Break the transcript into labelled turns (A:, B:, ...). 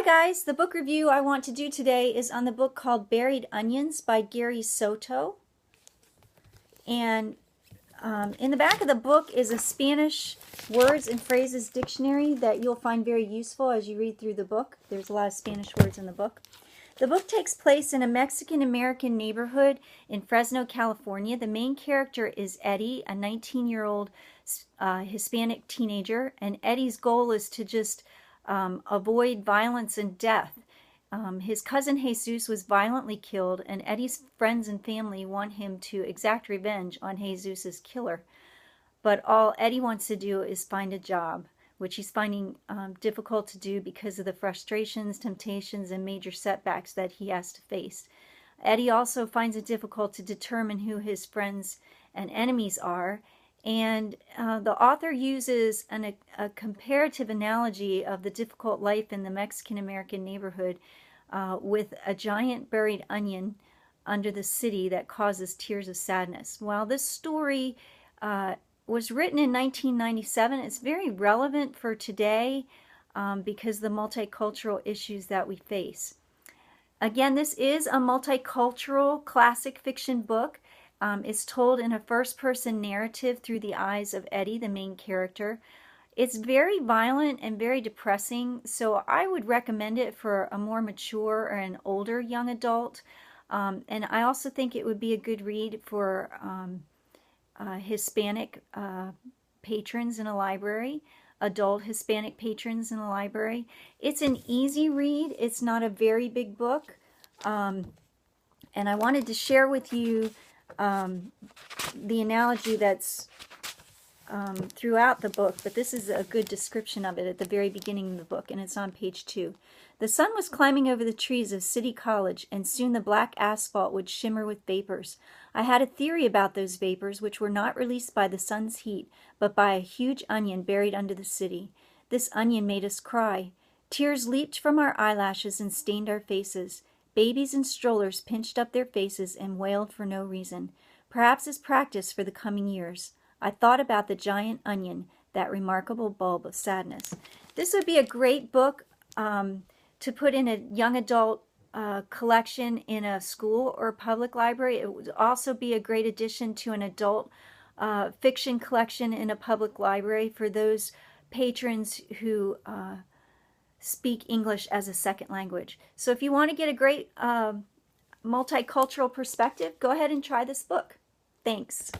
A: Hi guys, the book review I want to do today is on the book called Buried Onions by Gary Soto. And in the back of the book is a Spanish words and phrases dictionary that you'll find very useful as you read through the book. There's a lot of Spanish words in the book. The book takes place in a Mexican-American neighborhood in Fresno, California. The main character is Eddie, a 19-year-old Hispanic teenager, and Eddie's goal is to just avoid violence and death. His cousin Jesus was violently killed, and Eddie's friends and family want him to exact revenge on Jesus's killer. But all Eddie wants to do is find a job, which he's finding difficult to do because of the frustrations, temptations, and major setbacks that he has to face. Eddie also finds it difficult to determine who his friends and enemies are. And the author uses a comparative analogy of the difficult life in the Mexican-American neighborhood with a giant buried onion under the city that causes tears of sadness. While this story was written in 1997, it's very relevant for today because of the multicultural issues that we face. Again, this is a multicultural classic fiction book. It's told in a first-person narrative through the eyes of Eddie, the main character. It's very violent and very depressing, so I would recommend it for a more mature or an older young adult. And I also think it would be a good read for Hispanic patrons in a library, adult Hispanic patrons in a library. It's an easy read. It's not a very big book. And I wanted to share with you the analogy that's throughout the book, but this is a good description of it at the very beginning of the book, and it's on page 2. The sun was climbing over the trees of City College, and soon the black asphalt would shimmer with vapors. I had a theory about those vapors, which were not released by the sun's heat, but by a huge onion buried under the city. This onion made us cry. Tears leaped from our eyelashes and stained our faces. Babies in strollers pinched up their faces and wailed for no reason, perhaps as practice for the coming years. I thought about the giant onion, that remarkable bulb of sadness. This would be a great book to put in a young adult collection in a school or public library. It would also be a great addition to an adult fiction collection in a public library for those patrons who speak English as a second language. So if you want to get a great multicultural perspective, go ahead and try this book. Thanks.